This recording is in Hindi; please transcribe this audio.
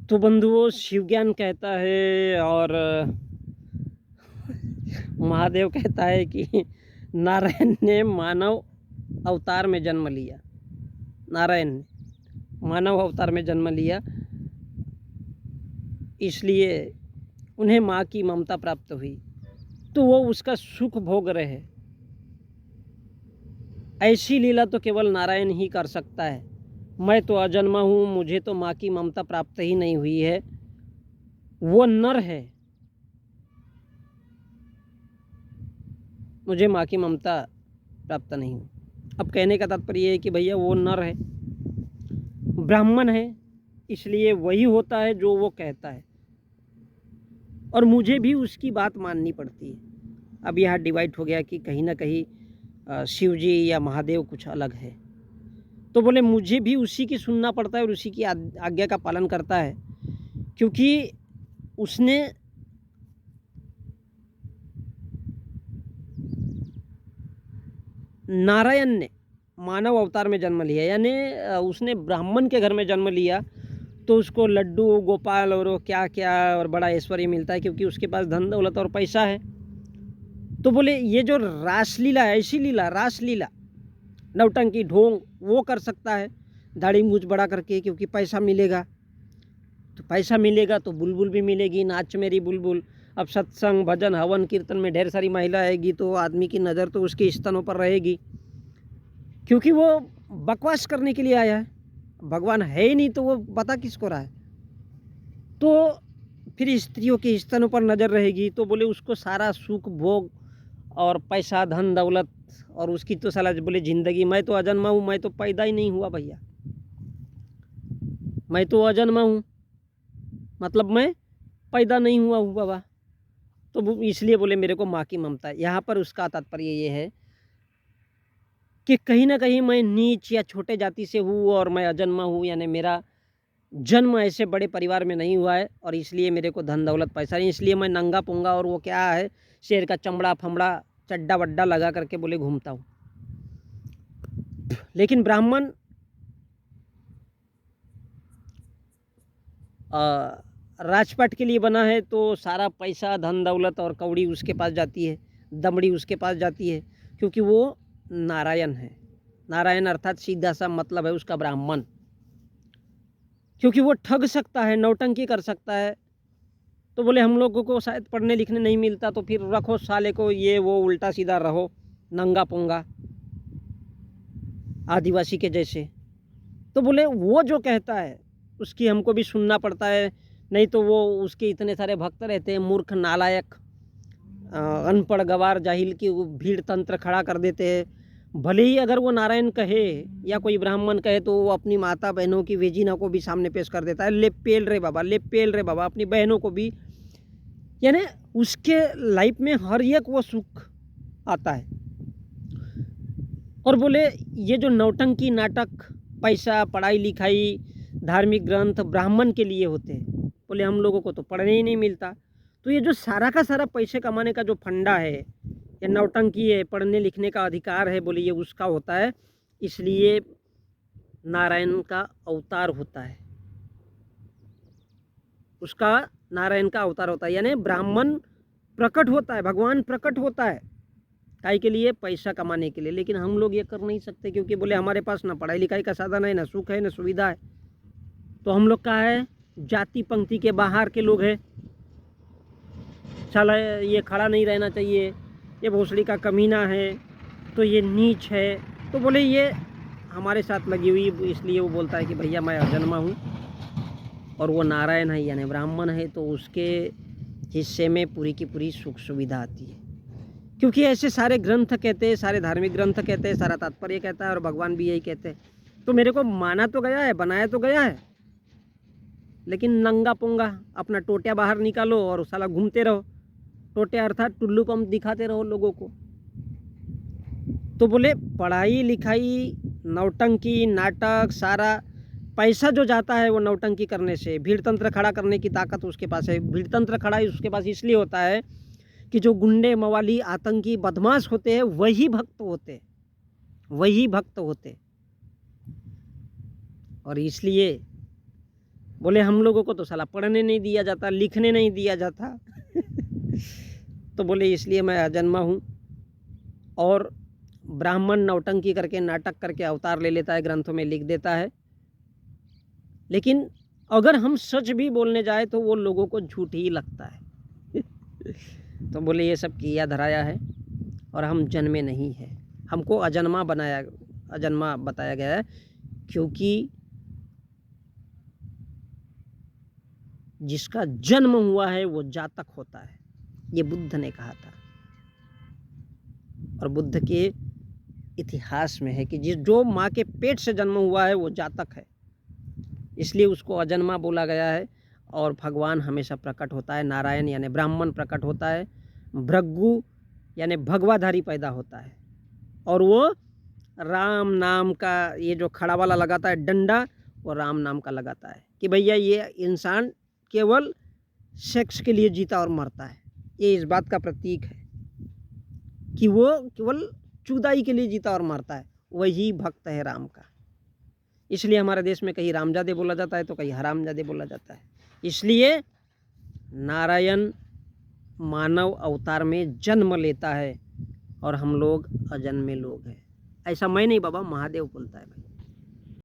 तो बंधुओं, शिव ज्ञान कहता है और महादेव कहता है कि नारायण ने मानव अवतार में जन्म लिया। नारायण ने मानव अवतार में जन्म लिया, इसलिए उन्हें माँ की ममता प्राप्त हुई, तो वो उसका सुख भोग रहे। ऐसी लीला तो केवल नारायण ही कर सकता है। मैं तो अजन्मा हूँ, मुझे तो माँ की ममता प्राप्त ही नहीं हुई है। वो नर है, मुझे माँ की ममता प्राप्त नहीं हुई। अब कहने का तात्पर्य है कि भैया वो नर है, ब्राह्मण है, इसलिए वही होता है जो वो कहता है, और मुझे भी उसकी बात माननी पड़ती है। अब यहाँ डिवाइड हो गया कि कहीं ना कहीं शिव जी या महादेव कुछ अलग है, तो बोले मुझे भी उसी की सुनना पड़ता है और उसी की आज्ञा का पालन करता है, क्योंकि उसने नारायण ने मानव अवतार में जन्म लिया, यानी उसने ब्राह्मण के घर में जन्म लिया, तो उसको लड्डू गोपाल और क्या क्या और बड़ा ऐश्वर्य मिलता है, क्योंकि उसके पास धन दौलत और पैसा है। तो बोले ये जो रासलीला है, ऐसी लीला, रासलीला, नौटंकी, ढोंग, वो कर सकता है दाढ़ी मूछ बड़ा करके, क्योंकि पैसा मिलेगा। तो पैसा मिलेगा तो बुलबुल भी मिलेगी, नाच मेरी बुलबुल। अब सत्संग, भजन, हवन, कीर्तन में ढेर सारी महिला आएगी, तो आदमी की नज़र तो उसके स्तनों पर रहेगी, क्योंकि वो बकवास करने के लिए आया है। भगवान है ही नहीं तो वो बता किसको रहा है। तो फिर स्त्रियों के स्तनों पर नज़र रहेगी, तो बोले उसको सारा सुख भोग और पैसा, धन दौलत, और उसकी तो साला बोले ज़िंदगी, मैं तो अजन्मा हूँ, मैं तो पैदा ही नहीं हुआ भैया, मैं तो अजन्मा हूँ, मतलब मैं पैदा नहीं हुआ हूँ बाबा। तो इसलिए बोले मेरे को माँ की ममता। यहाँ पर उसका तात्पर्य ये है कि कहीं ना कहीं मैं नीच या छोटे जाति से हूँ और मैं अजन्मा हूँ, यानी मेरा जन्म ऐसे बड़े परिवार में नहीं हुआ है, और इसलिए मेरे को धन दौलत पैसा नहीं, इसलिए मैं नंगा पुंगा और वो क्या है, शेर का चमड़ा फमड़ा चड्डा वड्डा लगा करके बोले घूमता हूँ। लेकिन ब्राह्मण राजपाट के लिए बना है, तो सारा पैसा, धन दौलत और कौड़ी उसके पास जाती है, दमड़ी उसके पास जाती है, क्योंकि वो नारायण है। नारायण अर्थात सीधा सा मतलब है उसका ब्राह्मण, क्योंकि वो ठग सकता है, नौटंकी कर सकता है। तो बोले हम लोगों को शायद पढ़ने लिखने नहीं मिलता, तो फिर रखो साले को ये वो उल्टा सीधा रहो, नंगा पुंगा आदिवासी के जैसे। तो बोले वो जो कहता है उसकी हमको भी सुनना पड़ता है, नहीं तो वो उसके इतने सारे भक्त रहते हैं, मूर्ख, नालायक, अनपढ़, गवार, जाहिल की भीड़ तंत्र खड़ा कर देते हैं। भले ही अगर वो नारायण कहे या कोई ब्राह्मण कहे, तो वो अपनी माता बहनों की वेजिना को भी सामने पेश कर देता है, ले पेल रे बाबा, ले पेल रे बाबा, अपनी बहनों को भी, यानी उसके लाइफ में हर एक वो सुख आता है। और बोले ये जो नौटंकी, नाटक, पैसा, पढ़ाई लिखाई, धार्मिक ग्रंथ ब्राह्मण के लिए होते हैं, बोले हम लोगों को तो पढ़ने ही नहीं मिलता। तो ये जो सारा का सारा पैसे कमाने का जो फंडा है, या नौटंकी है, पढ़ने लिखने का अधिकार है, बोले ये उसका होता है, इसलिए नारायण का अवतार होता है, उसका नारायण का अवतार होता है, यानी ब्राह्मण प्रकट होता है, भगवान प्रकट होता है, काहे के लिए, पैसा कमाने के लिए। लेकिन हम लोग ये कर नहीं सकते, क्योंकि बोले हमारे पास ना पढ़ाई लिखाई का साधन है, ना सुख है, ना सुविधा है। तो हम लोग का है, जाति पंक्ति के बाहर के लोग हैं, चला ये खड़ा नहीं रहना चाहिए, ये भोसड़ी का कमीना है, तो ये नीच है। तो बोले ये हमारे साथ लगी हुई, इसलिए वो बोलता है कि भैया मैं अजन्मा हूँ, और वो नारायण है यानी ब्राह्मण है, तो उसके हिस्से में पूरी की पूरी सुख सुविधा आती है। क्योंकि ऐसे सारे ग्रंथ कहते हैं, सारे धार्मिक ग्रंथ कहते हैं, सारा तात्पर्य कहता है, और भगवान भी यही कहते हैं। तो मेरे को माना तो गया है, बनाया तो गया है, लेकिन नंगा पुंगा अपना टोटिया बाहर निकालो और साला घूमते रहो, टोटिया अर्थात टुल्लू पंप दिखाते रहो लोगों को। तो बोले पढ़ाई लिखाई, नौटंकी, नाटक, सारा पैसा जो जाता है वो नौटंकी करने से, भीड़ तंत्र खड़ा करने की ताकत उसके पास है। भीड़ तंत्र खड़ा उसके पास इसलिए होता है कि जो गुंडे, मवाली, आतंकी, बदमाश होते हैं, वही भक्त होते, वही भक्त होते। और इसलिए बोले हम लोगों को तो साला पढ़ने नहीं दिया जाता, लिखने नहीं दिया जाता। तो बोले इसलिए मैं अजन्मा हूँ। और ब्राह्मण नौटंकी करके, नाटक करके अवतार ले लेता है, ग्रंथों में लिख देता है। लेकिन अगर हम सच भी बोलने जाए तो वो लोगों को झूठ ही लगता है। तो बोले ये सब किया धराया है और हम जन्मे नहीं है, हमको अजन्मा बताया गया है, क्योंकि जिसका जन्म हुआ है वो जातक होता है, ये बुद्ध ने कहा था। और बुद्ध के इतिहास में है कि जो माँ के पेट से जन्म हुआ है वो जातक है, इसलिए उसको अजन्मा बोला गया है। और भगवान हमेशा प्रकट होता है, नारायण यानी ब्राह्मण प्रकट होता है, भृगु यानी भगवाधारी पैदा होता है। और वो राम नाम का, ये जो खड़ा वाला लगाता है डंडा, वो राम नाम का लगाता है कि भैया ये इंसान केवल सेक्स के लिए जीता और मरता है। ये इस बात का प्रतीक है कि वो केवल चुदाई के लिए जीता और मरता है, वही भक्त है राम का। इसलिए हमारे देश में कहीं रामजादे बोला जाता है तो कहीं हरामजादे बोला जाता है। इसलिए नारायण मानव अवतार में जन्म लेता है और हम लोग अजन्मे लोग हैं। ऐसा मैं नहीं बाबा, महादेव बोलता है भाई।